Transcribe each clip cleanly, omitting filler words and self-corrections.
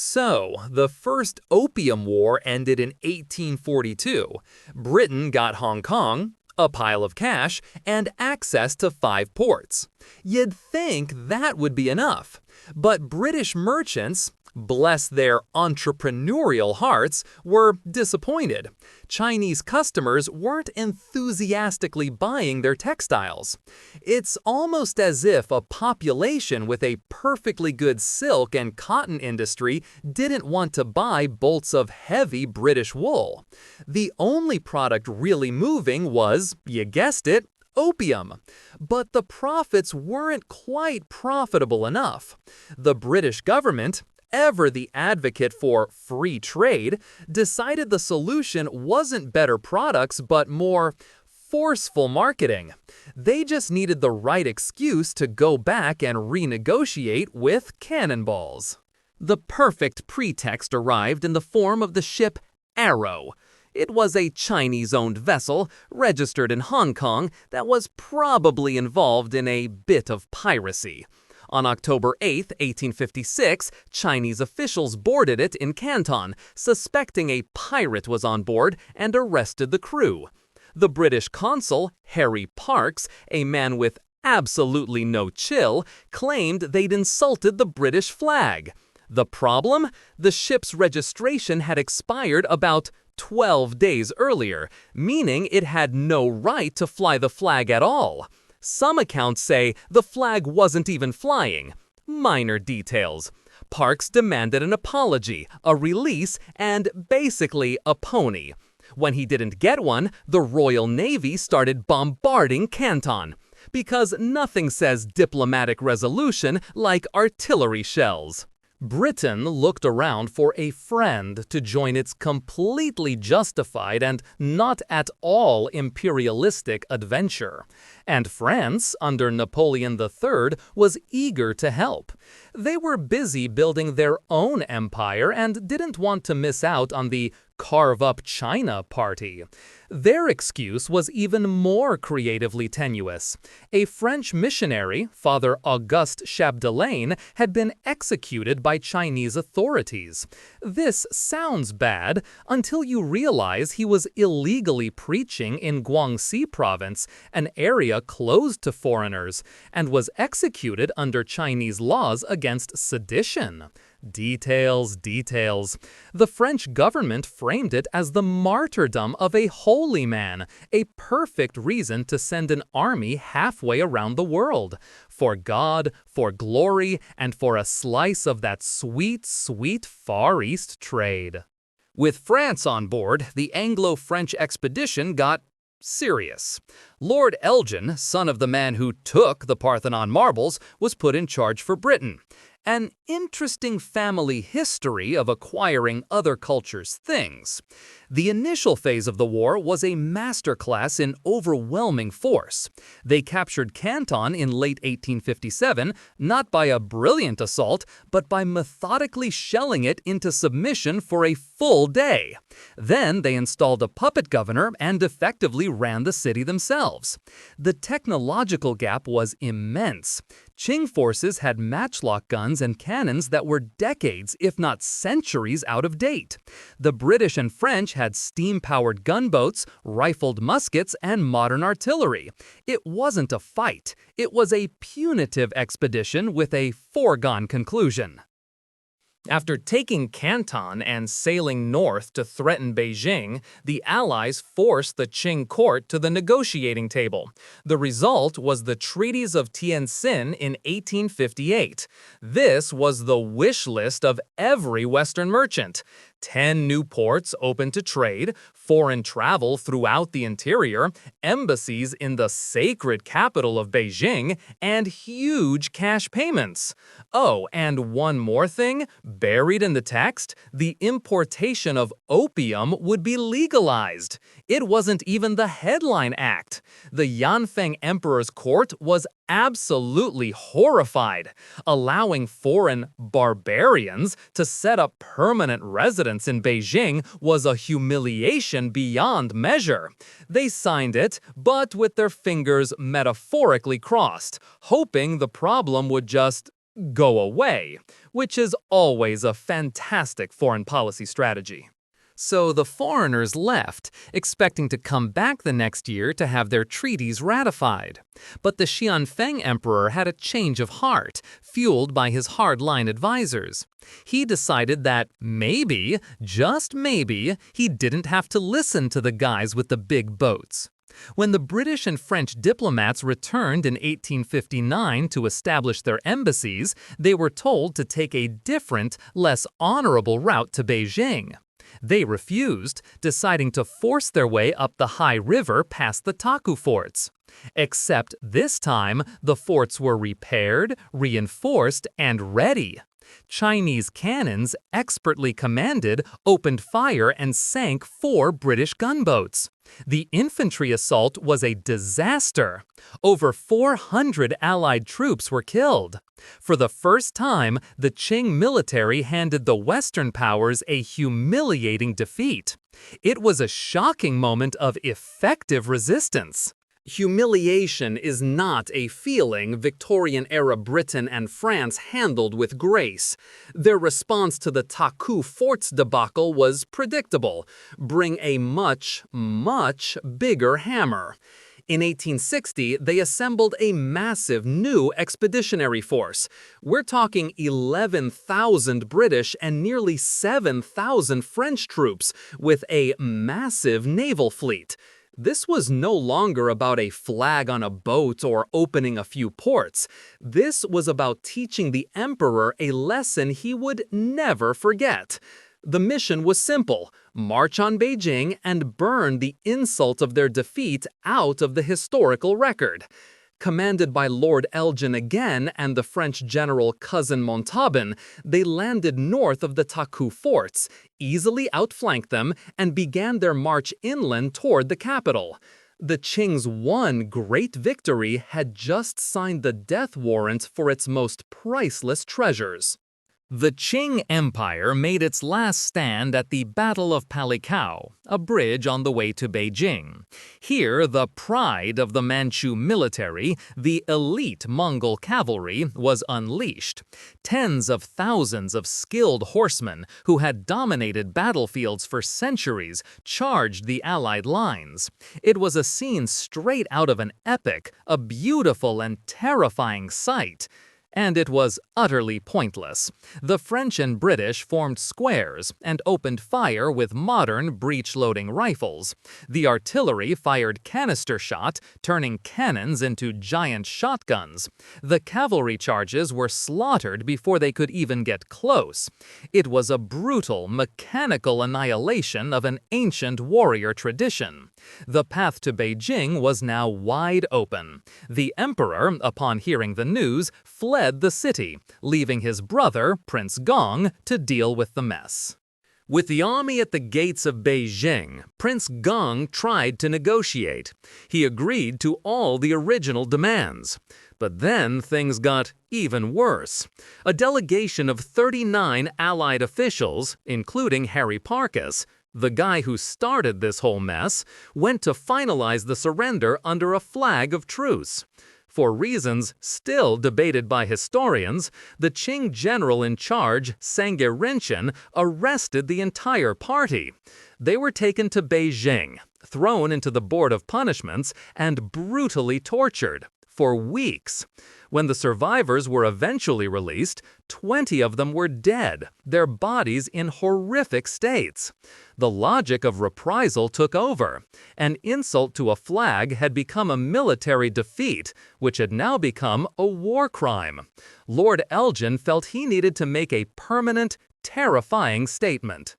So, the First Opium War ended in 1842. Britain got Hong Kong, a pile of cash, and access to 5 ports. You'd think that would be enough. But British merchants, bless their entrepreneurial hearts, were disappointed. Chinese customers weren't enthusiastically buying their textiles. It's almost as if a population with a perfectly good silk and cotton industry didn't want to buy bolts of heavy British wool. The only product really moving was, you guessed it, opium. But the profits weren't quite profitable enough. The British government, ever the advocate for free trade, decided the solution wasn't better products but more forceful marketing. They just needed the right excuse to go back and renegotiate with cannonballs. The perfect pretext arrived in the form of the ship Arrow. It was a Chinese-owned vessel, registered in Hong Kong, that was probably involved in a bit of piracy. On October 8, 1856, Chinese officials boarded it in Canton, suspecting a pirate was on board, and arrested the crew. The British consul, Harry Parkes, a man with absolutely no chill, claimed they'd insulted the British flag. The problem? The ship's registration had expired about 12 days earlier, meaning it had no right to fly the flag at all. Some accounts say the flag wasn't even flying. Minor details. Parkes demanded an apology, a release, and basically a pony. When he didn't get one, the Royal Navy started bombarding Canton. Because nothing says diplomatic resolution like artillery shells. Britain looked around for a friend to join its completely justified and not at all imperialistic adventure. And France, under Napoleon III, was eager to help. They were busy building their own empire and didn't want to miss out on the carve up China party. Their excuse was even more creatively tenuous. A French missionary, Father Auguste Chapdelaine, had been executed by Chinese authorities. This sounds bad until you realize he was illegally preaching in Guangxi province, an area closed to foreigners, and was executed under Chinese laws against sedition. Details, details. The French government framed it as the martyrdom of a holy man, a perfect reason to send an army halfway around the world. For God, for glory, and for a slice of that sweet, sweet Far East trade. With France on board, the Anglo-French expedition got serious. Lord Elgin, son of the man who took the Parthenon marbles, was put in charge for Britain. An interesting family history of acquiring other cultures' things. The initial phase of the war was a masterclass in overwhelming force. They captured Canton in late 1857, not by a brilliant assault, but by methodically shelling it into submission for a full day. Then they installed a puppet governor and effectively ran the city themselves. The technological gap was immense. Qing forces had matchlock guns and cannons that were decades, if not centuries, out of date. The British and French had steam-powered gunboats, rifled muskets, and modern artillery. It wasn't a fight. It was a punitive expedition with a foregone conclusion. After taking Canton and sailing north to threaten Beijing, the Allies forced the Qing court to the negotiating table. The result was the Treaties of Tientsin in 1858. This was the wish list of every Western merchant. 10 new ports open to trade, foreign travel throughout the interior, embassies in the sacred capital of Beijing, and huge cash payments. Oh, and one more thing, buried in the text, the importation of opium would be legalized. It wasn't even the headline act. The Yanfeng Emperor's court was absolutely horrified. Allowing foreign barbarians to set up permanent residence in Beijing was a humiliation beyond measure. They signed it, but with their fingers metaphorically crossed, hoping the problem would just go away, which is always a fantastic foreign policy strategy. So the foreigners left, expecting to come back the next year to have their treaties ratified. But the Xianfeng emperor had a change of heart, fueled by his hardline advisors. He decided that maybe, just maybe, he didn't have to listen to the guys with the big boats. When the British and French diplomats returned in 1859 to establish their embassies, they were told to take a different, less honorable route to Beijing. They refused, deciding to force their way up the high river past the Taku forts. Except this time, the forts were repaired, reinforced, and ready. Chinese cannons, expertly commanded, opened fire and sank 4 British gunboats. The infantry assault was a disaster. Over 400 Allied troops were killed. For the first time, the Qing military handed the Western powers a humiliating defeat. It was a shocking moment of effective resistance. Humiliation is not a feeling Victorian-era Britain and France handled with grace. Their response to the Taku forts debacle was predictable: bring a much, much bigger hammer. In 1860, they assembled a massive new expeditionary force. We're talking 11,000 British and nearly 7,000 French troops, with a massive naval fleet. This was no longer about a flag on a boat or opening a few ports. This was about teaching the emperor a lesson he would never forget. The mission was simple: march on Beijing and burn the insult of their defeat out of the historical record. Commanded by Lord Elgin again and the French general Cousin Montauban, they landed north of the Taku forts, easily outflanked them, and began their march inland toward the capital. The Qing's one great victory had just signed the death warrant for its most priceless treasures. The Qing Empire made its last stand at the Battle of Palikao, a bridge on the way to Beijing. Here, the pride of the Manchu military, the elite Mongol cavalry, was unleashed. Tens of thousands of skilled horsemen who had dominated battlefields for centuries charged the Allied lines. It was a scene straight out of an epic, a beautiful and terrifying sight. And it was utterly pointless. The French and British formed squares and opened fire with modern breech-loading rifles. The artillery fired canister shot, turning cannons into giant shotguns. The cavalry charges were slaughtered before they could even get close. It was a brutal, mechanical annihilation of an ancient warrior tradition. The path to Beijing was now wide open. The emperor, upon hearing the news, fled the city, leaving his brother, Prince Gong, to deal with the mess. With the army at the gates of Beijing, Prince Gong tried to negotiate. He agreed to all the original demands. But then things got even worse. A delegation of 39 Allied officials, including Harry Parkes, the guy who started this whole mess, went to finalize the surrender under a flag of truce. For reasons still debated by historians, the Qing general in charge, Sangye Rinchen, arrested the entire party. They were taken to Beijing, thrown into the Board of Punishments, and brutally tortured for weeks. When the survivors were eventually released, 20 of them were dead, their bodies in horrific states. The logic of reprisal took over. An insult to a flag had become a military defeat, which had now become a war crime. Lord Elgin felt he needed to make a permanent, terrifying statement.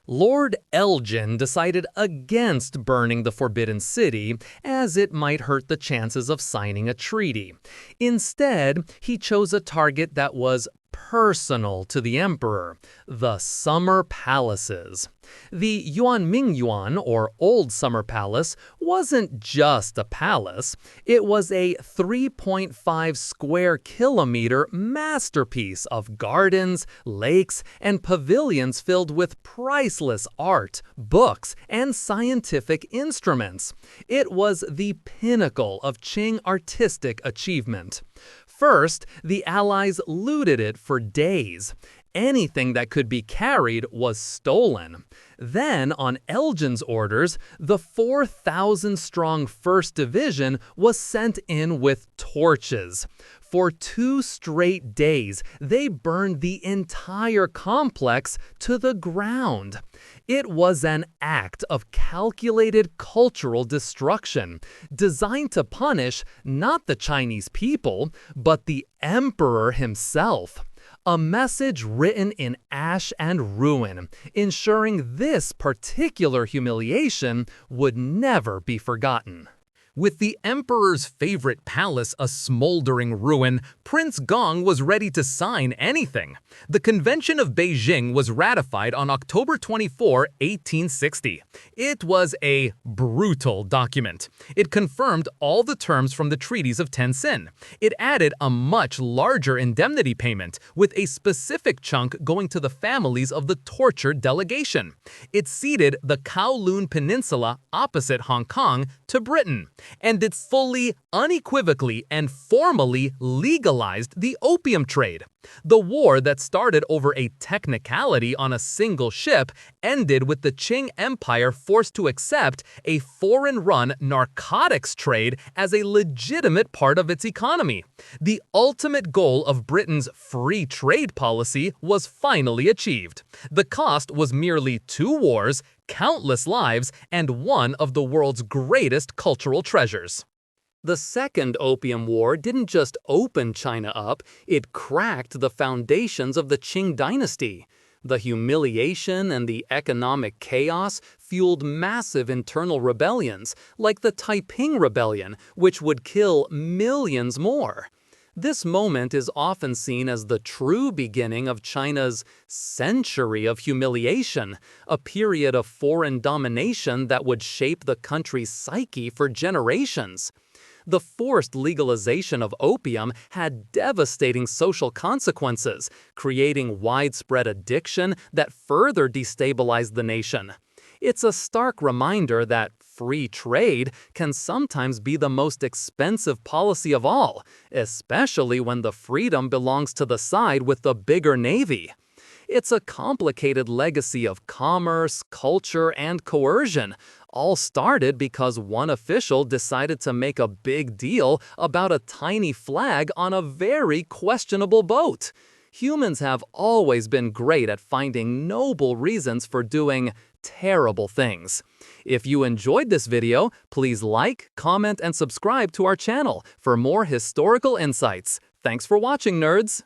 Lord Elgin decided against burning the Forbidden City, as it might hurt the chances of signing a treaty. Instead, he chose a target that was personal to the emperor: the Summer Palaces. The Yuanmingyuan, or Old Summer Palace, wasn't just a palace. It was a 3.5 square kilometer masterpiece of gardens, lakes, and pavilions filled with priceless art, books, and scientific instruments. It was the pinnacle of Qing artistic achievement. First, the Allies looted it for days. Anything that could be carried was stolen. Then, on Elgin's orders, the 4,000-strong 1st Division was sent in with torches. For 2 straight days, they burned the entire complex to the ground. It was an act of calculated cultural destruction, designed to punish not the Chinese people, but the emperor himself. A message written in ash and ruin, ensuring this particular humiliation would never be forgotten. With the emperor's favorite palace a smoldering ruin, Prince Gong was ready to sign anything. The Convention of Beijing was ratified on October 24, 1860. It was a brutal document. It confirmed all the terms from the treaties of Tencin. It added a much larger indemnity payment, with a specific chunk going to the families of the tortured delegation. It ceded the Kowloon Peninsula opposite Hong Kong to Britain, and it fully, unequivocally, and formally legalized the opium trade. The war that started over a technicality on a single ship ended with the Qing Empire forced to accept a foreign-run narcotics trade as a legitimate part of its economy. The ultimate goal of Britain's free trade policy was finally achieved. The cost was merely 2 wars, countless lives, and one of the world's greatest cultural treasures. The Second Opium War didn't just open China up, it cracked the foundations of the Qing dynasty. The humiliation and the economic chaos fueled massive internal rebellions, like the Taiping Rebellion, which would kill millions more. This moment is often seen as the true beginning of China's century of humiliation, a period of foreign domination that would shape the country's psyche for generations. The forced legalization of opium had devastating social consequences, creating widespread addiction that further destabilized the nation. It's a stark reminder that free trade can sometimes be the most expensive policy of all, especially when the freedom belongs to the side with the bigger navy. It's a complicated legacy of commerce, culture, and coercion, all started because one official decided to make a big deal about a tiny flag on a very questionable boat. Humans have always been great at finding noble reasons for doing terrible things. If you enjoyed this video, please like, comment, and subscribe to our channel for more historical insights. Thanks for watching, nerds!